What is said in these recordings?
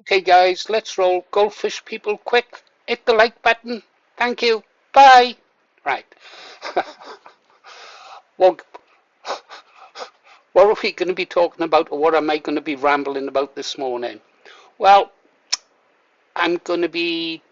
Okay, guys, let's roll. Goldfish people, quick. Hit the like button. Thank you. Bye. Right. Well, what are we going to be talking about, or what am I going to be rambling about this morning? Well, I'm going to be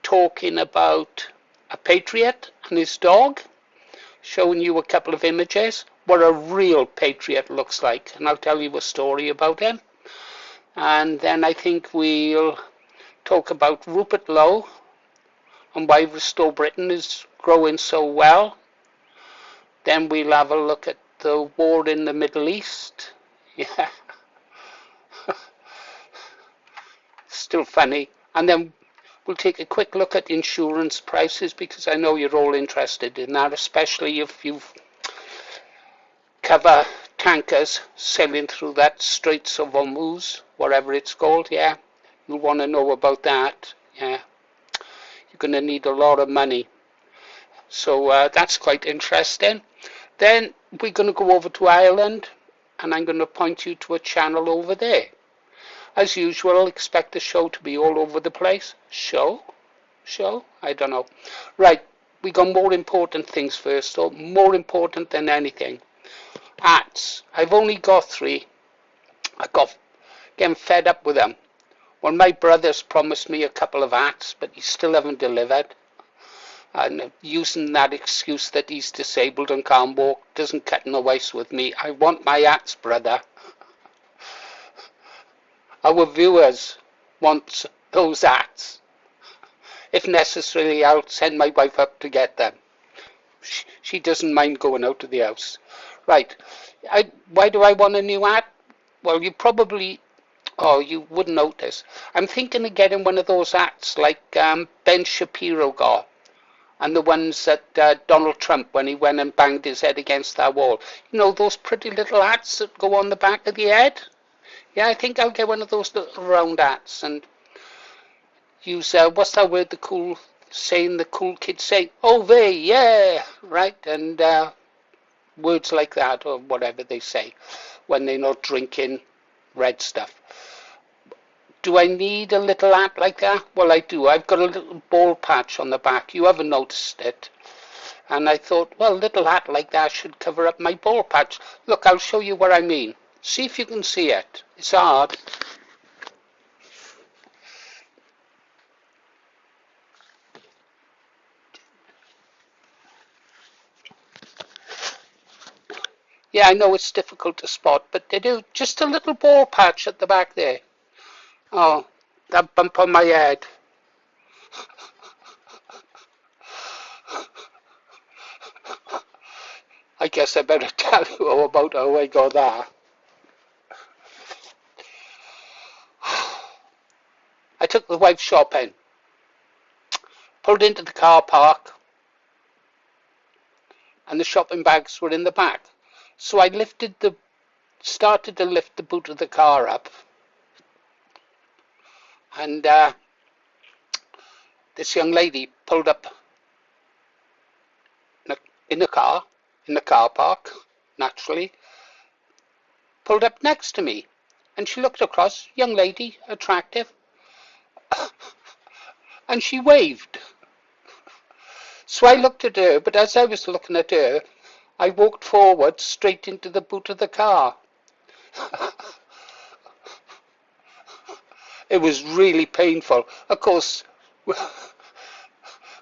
talking about a patriot and his dog, showing you a couple of images, what a real patriot looks like, and I'll tell you a story about him. And then I think we'll talk about Rupert Lowe and why Restore Britain is growing so well. Then we'll have a look at the war in the Middle East. Yeah, still funny. And then we'll take a quick look at insurance prices because I know you're all interested in that, especially if you cover tankers sailing through that Straits of Hormuz, whatever it's called. Yeah, you'll want to know about that. Yeah, you're going to need a lot of money. So that's quite interesting. Then we're going to go over to Ireland and I'm going to point you to a channel over there. As usual, expect the show to be all over the place. Show? I don't know. Right, we got more important things first, though. More important than anything. Hats. I've only got 3. I got getting fed up with them. One of my brothers promised me a couple of hats, but he still haven't delivered. And using that excuse that he's disabled and can't walk doesn't cut no ice with me. I want my hats, brother. Our viewers want those hats. If necessary, I'll send my wife up to get them. She doesn't mind going out of the house. Right. Why do I want a new hat? Well, you wouldn't notice. I'm thinking of getting one of those hats like Ben Shapiro got. And the ones that Donald Trump, when he went and banged his head against that wall. You know, those pretty little hats that go on the back of the head? Yeah, I think I'll get one of those little round hats and use, what's that word the cool kids say? Oh, they, yeah, right? And words like that or whatever they say when they're not drinking red stuff. Do I need a little hat like that? Well, I do. I've got a little bald patch on the back. You haven't noticed it. And I thought, well, a little hat like that should cover up my bald patch. Look, I'll show you what I mean. See if you can see it. It's hard. Yeah, I know it's difficult to spot, but they do. Just a little bald patch at the back there. Oh, that bump on my head. I guess I better tell you all about how I got that. I took the wife shopping, pulled into the car park, and the shopping bags were in the back. So I started to lift the boot of the car up, and this young lady pulled up in the car, in the car park, naturally, pulled up next to me, and she looked across, young lady, attractive, and she waved. So I looked at her, but as I was looking at her, I walked forward straight into the boot of the car. It was really painful. Of course,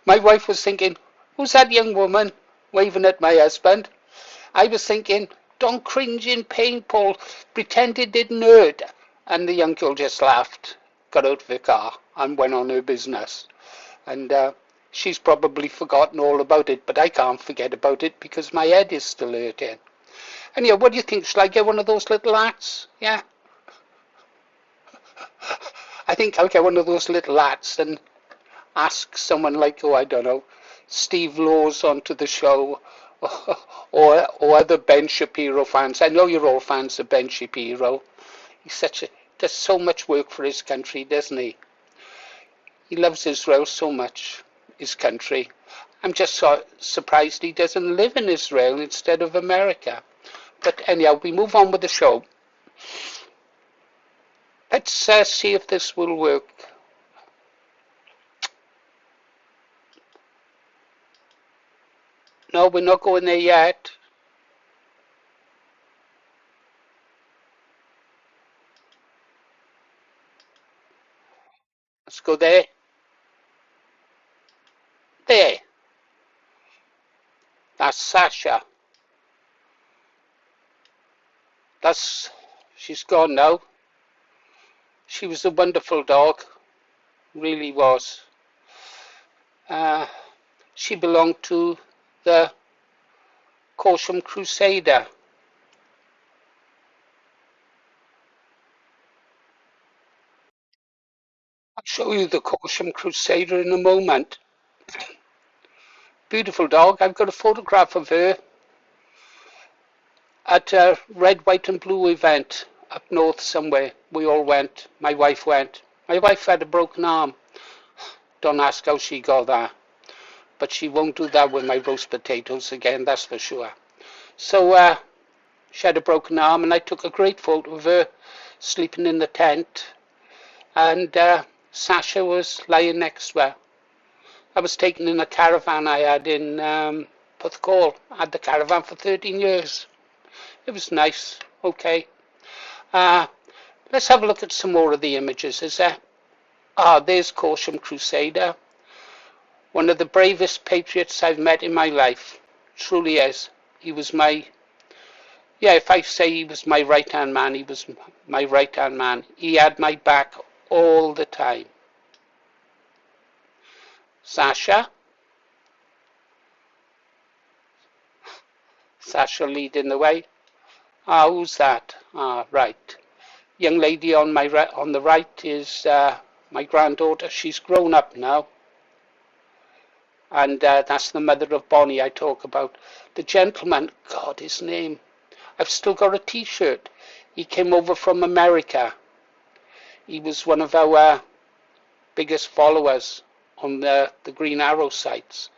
my wife was thinking, who's that young woman waving at my husband? I was thinking, don't cringe in pain, Paul. Pretend it didn't hurt. And the young girl just laughed, got out of the car, and went on her business. And she's probably forgotten all about it, but I can't forget about it because my head is still hurting. Anyhow, what do you think? Shall I get one of those little hats? Yeah. I think I'll get one of those little hats and ask someone like, oh, I don't know, Steve Laws onto the show, or other Ben Shapiro fans. I know you're all fans of Ben Shapiro. Does so much work for his country, doesn't he? He loves Israel so much, his country. I'm just so surprised he doesn't live in Israel instead of America. But anyhow, we move on with the show. Let's see if this will work. No, we're not going there yet. Let's go there. There. That's Sasha. That's she's gone now. She was a wonderful dog, really was. Uh, she belonged to the Corsham Crusader. I'll show you the Corsham Crusader in a moment. Beautiful dog. I've got a photograph of her at a red, white and blue event up north somewhere. We all went. My wife went. My wife had a broken arm. Don't ask how she got that. But she won't do that with my roast potatoes again, that's for sure. So she had a broken arm, and I took a great photo of her sleeping in the tent, and Sasha was lying next to her. I was taken in a caravan I had in Puthcall. I had the caravan for 13 years. It was nice. Okay. Uh, let's have a look at some more of the images, is there? Ah, there's Corsham Crusader. One of the bravest patriots I've met in my life. Truly is. He was my, yeah, if I say he was my right-hand man, he was my right-hand man. He had my back all the time. Sasha. Sasha leading the way. Ah, who's that? Ah, right. Young lady on my on the right is my granddaughter. She's grown up now, and that's the mother of Bonnie I talk about. The gentleman, God, his name. I've still got a T-shirt. He came over from America. He was one of our biggest followers on the Green Arrow sites,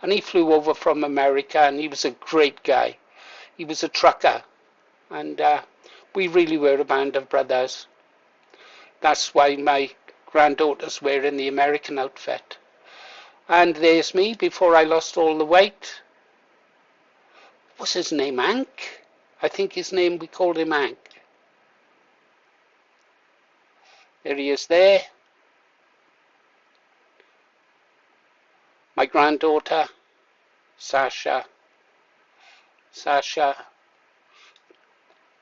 and he flew over from America, and he was a great guy. He was a trucker, and we really were a band of brothers. That's why my granddaughter's wearing the American outfit. And there's me before I lost all the weight. What's his name, Hank? I think his name, we called him Hank. There he is there. My granddaughter, Sasha. Sasha.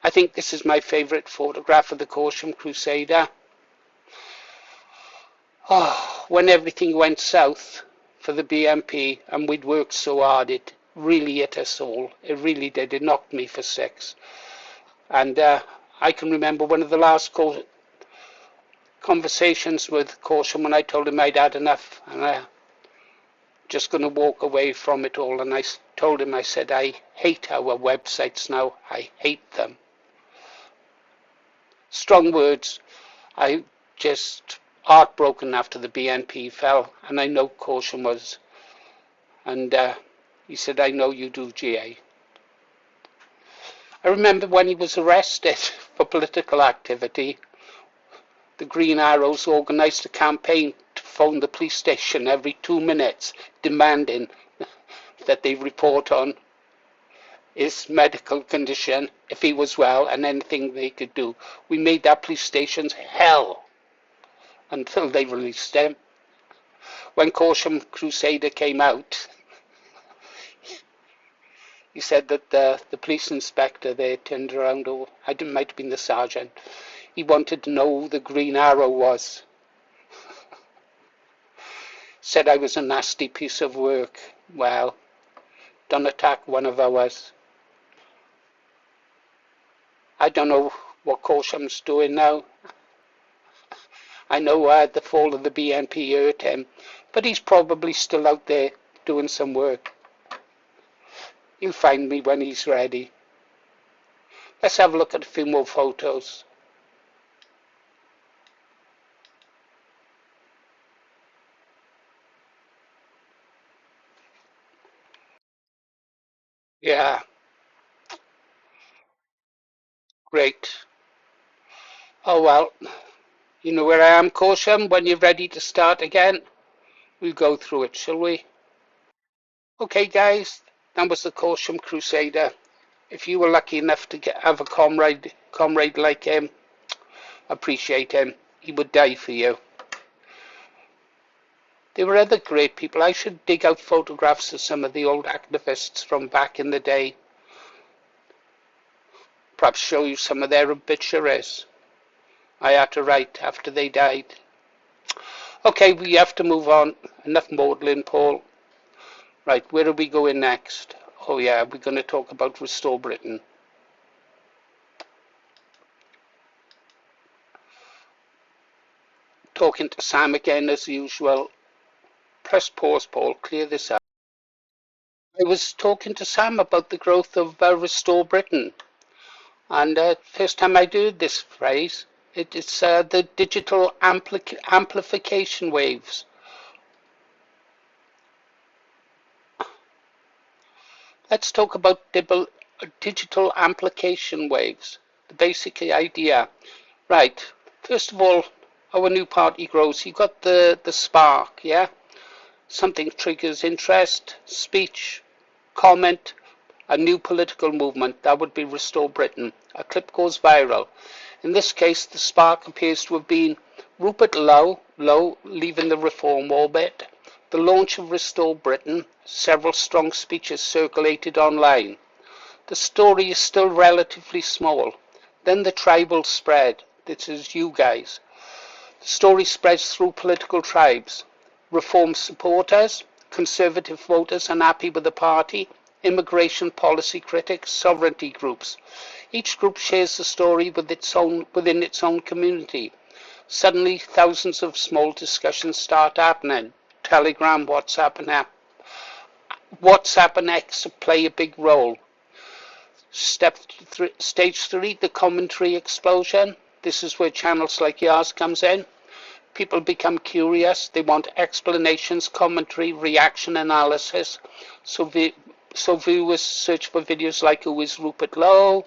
I think this is my favourite photograph of the Corsham Crusader. Oh, when everything went south for the BMP and we'd worked so hard, it really hit us all. It really did. It knocked me for six. And I can remember one of the last conversations with Corsham when I told him I'd had enough and I just going to walk away from it all. And I told him, I said, I hate our websites now. I hate them. Strong words. I just heartbroken after the BNP fell, and I know Corsham was. And he said, I know you do, GA. I remember when he was arrested for political activity, the Green Arrows organised a campaign to phone the police station every 2 minutes, demanding that they report on his medical condition, if he was well, and anything they could do. We made that police station's hell until they released him. When Corsham Crusader came out, he said that the police inspector there turned around, or it might have been the sergeant, he wanted to know who the Green Arrow was. Said I was a nasty piece of work. Well, don't attack one of ours. I don't know what Corsham's doing now. I know the fall of the BNP hurt him, but he's probably still out there doing some work. He'll find me when he's ready. Let's have a look at a few more photos. Yeah, great. Oh well, You know where I am, Caution? When you're ready to start again, we'll go through it, shall we? Okay, guys, that was the Caution Crusader. If you were lucky enough to have a comrade like him, appreciate him. He would die for you. There were other great people. I should dig out photographs of some of the old activists from back in the day. Perhaps show you some of their obituaries I had to write after they died. Okay, we have to move on. Enough maudlin, Paul. Right, where are we going next? Oh yeah, we're going to talk about Restore Britain. Talking to Sam again as usual. Press pause, Paul. Clear this up. I was talking to Sam about the growth of Restore Britain. And first time I do this phrase, it's the digital amplification waves. Let's talk about digital amplification waves. The basic idea. Right. First of all, our new party grows. You got the spark, yeah? Something triggers interest, speech, comment, a new political movement. That would be Restore Britain. A clip goes viral. In this case, the spark appears to have been Rupert Lowe leaving the reform orbit, the launch of Restore Britain, several strong speeches circulated online. The story is still relatively small. Then the tribal spread. This is you guys. The story spreads through political tribes. Reform supporters, conservative voters unhappy with the party, immigration policy critics, sovereignty groups. Each group shares the story within its own community. Suddenly, thousands of small discussions start happening. Telegram, WhatsApp and X play a big role. Stage 3, the commentary explosion. This is where channels like yours comes in. People become curious. They want explanations, commentary, reaction analysis. So viewers search for videos like who is Rupert Lowe?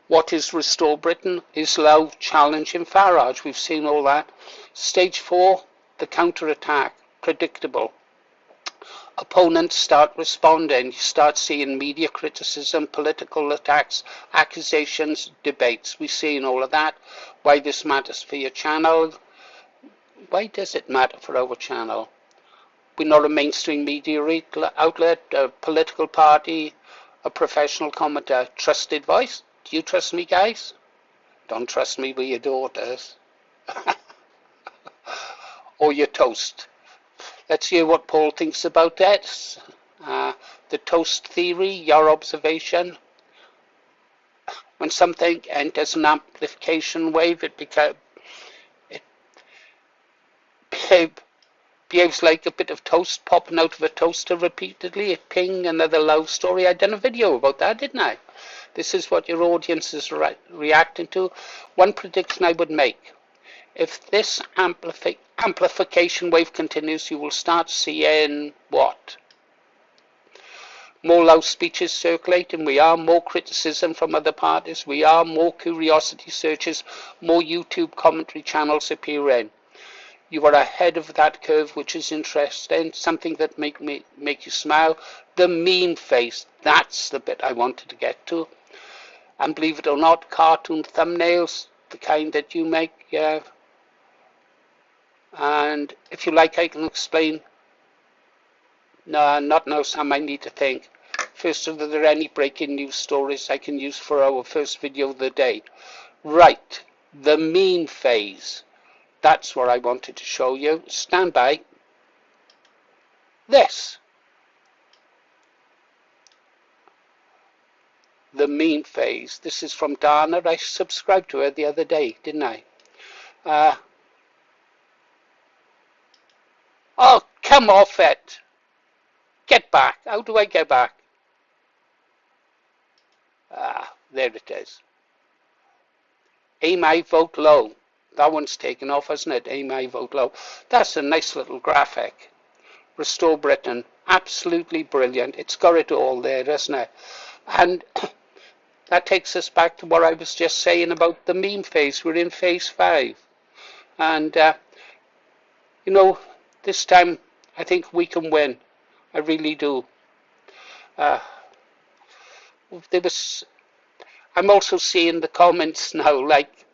What is Restore Britain? Is Lowe challenging Farage? We've seen all that. Stage 4, the counter-attack. Predictable. Opponents start responding. You start seeing media criticism, political attacks, accusations, debates. We've seen all of that. Why this matters for your channel. Why does it matter for our channel? We're not a mainstream media outlet, a political party, a professional commentator. Trusted voice? Do you trust me, guys? Don't trust me with your daughters. Or your toast. Let's hear what Paul thinks about that. The toast theory, your observation. When something enters an amplification wave, it behaves like a bit of toast popping out of a toaster repeatedly. It ping, another love story. I done a video about that, didn't I? This is what your audience is reacting to. One prediction I would make. If this amplification wave continues, you will start seeing what? More loud speeches circulating. We are more criticism from other parties. We are more curiosity searches. More YouTube commentary channels appearing. You are ahead of that curve, which is interesting. Something that make you smile. The meme face. That's the bit I wanted to get to. And believe it or not, cartoon thumbnails, the kind that you make. Yeah. And if you like, I can explain. No, not now, Sam. I need to think. First, are there any breaking news stories I can use for our first video of the day? Right. The meme phase. That's what I wanted to show you. Stand by. This. The meme phase. This is from Dana. I subscribed to her the other day, didn't I? Oh, come off it. Get back. How do I get back? There it is. Aim I vote low. That one's taken off, hasn't it? Aim I vote low. That's a nice little graphic. Restore Britain. Absolutely brilliant. It's got it all there, doesn't it? And that takes us back to what I was just saying about the meme phase. We're in phase 5. And, this time I think we can win. I really do. Uh, there was. I'm also seeing the comments now like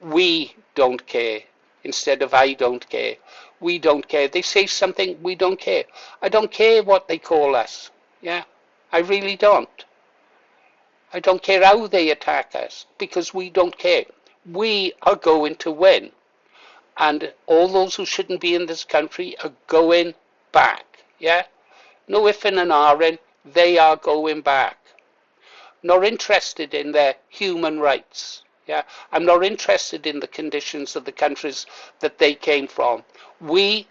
we don't care instead of I don't care. We don't care. They say something, we don't care. I don't care what they call us. Yeah, I really don't. I don't care how they attack us because we don't care. We are going to win. And all those who shouldn't be in this country are going back. Yeah? No ifing and ahhing. They are going back. Not interested in their human rights. Yeah, I'm not interested in the conditions of the countries that they came from. We,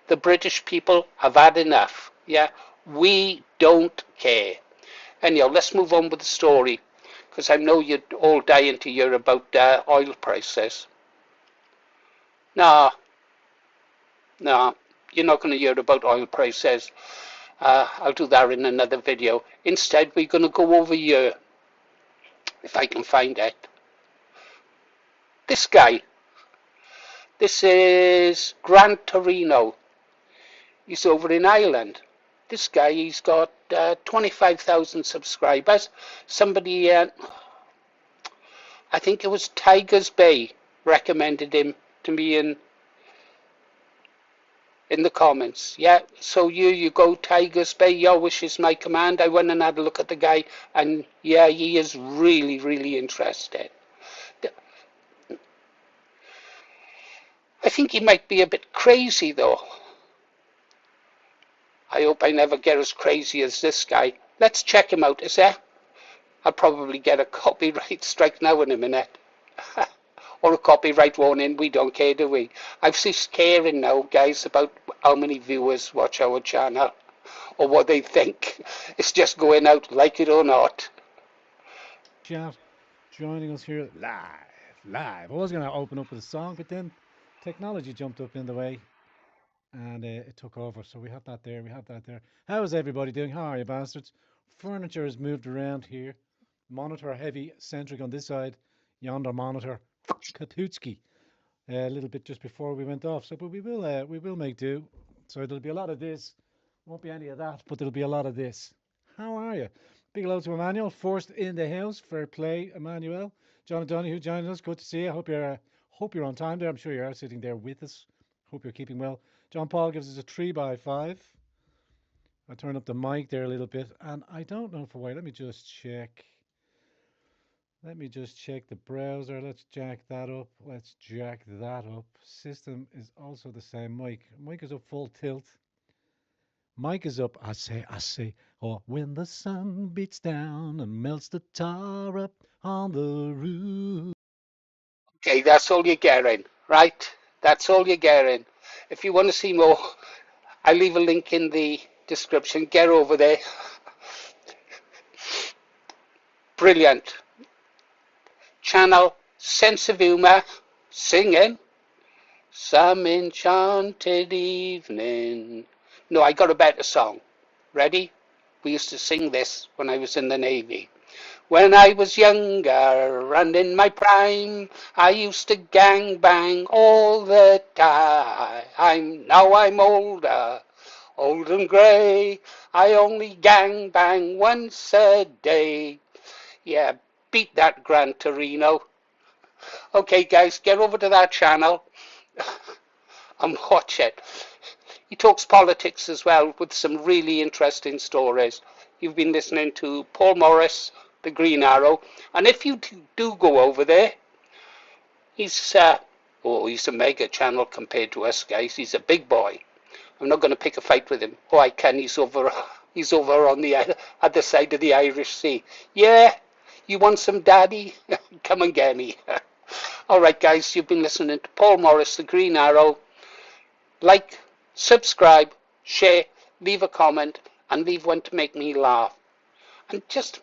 the British people, have had enough. Yeah, we don't care. Anyhow, let's move on with the story, because I know you're all dying to hear about oil prices. No, you're not going to hear about oil prices. I'll do that in another video. Instead, we're going to go over here, if I can find it. This guy. This is Torino. He's over in Ireland. This guy, he's got 25,000 subscribers. Somebody, I think it was Tigers Bay, recommended him to me in the comments. Yeah, so here you go, Tigers Bay. Your wish is my command. I went and had a look at the guy, and yeah, he is really, really interested. I think he might be a bit crazy, though. I hope I never get as crazy as this guy. Let's check him out, is there? I'll probably get a copyright strike now in a minute. Or a copyright warning, we don't care, do we? I'm just caring now, guys, about how many viewers watch our channel. Or what they think. It's just going out, like it or not. Chat, joining us here live. I was going to open up with a song, but then technology jumped up in the way and it took over. So we have that there. How is everybody doing? How are you, bastards? Furniture is moved around here. Monitor heavy centric on this side. Yonder monitor Katutski. A little bit just before we went off. So, but we will make do. So there'll be a lot of this. Won't be any of that, but there'll be a lot of this. How are you? Big hello to Emmanuel, first in the house. Fair play, Emmanuel. John O'Donoghue joining us. Good to see you. Hope you're on time there. I'm sure you are sitting there with us. Hope you're keeping well. John Paul gives us a 3x5. I turn up the mic there a little bit, and I don't know for why. Let me just check. The browser. Let's jack that up. System is also the same. Mic is up full tilt. Mic is up. I say. Oh, when the sun beats down and melts the tar up on the roof. Okay, that's all you're getting, right? That's all you're getting. If you want to see more, I'll leave a link in the description. Get over there. Brilliant. Channel, sense of humour, singing. Some enchanted evening. No, I got a better song. Ready? We used to sing this when I was in the Navy. When I was younger and in my prime, I used to gang bang all the time. Now I'm older, old and grey. I only gang bang once a day. Yeah, beat that Gran Torino. Okay, guys, get over to that channel and watch it. He talks politics as well with some really interesting stories. You've been listening to Paul Morris, the Green Arrow, and if you do go over there, he's a mega channel compared to us guys. He's a big boy. I'm not going to pick a fight with him. Oh, I can. He's over on the other side of the Irish Sea. Yeah, you want some daddy? Come and get me. All right, guys, you've been listening to Paul Morris, the Green Arrow. Like, subscribe, share, leave a comment, and leave one to make me laugh. And just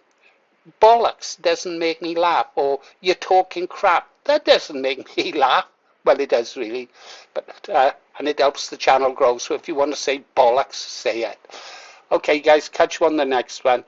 bollocks doesn't make me laugh, or you're talking crap. That doesn't make me laugh. Well, it does really, but and it helps the channel grow. So if you want to say bollocks, say it. Okay, guys, catch you on the next one.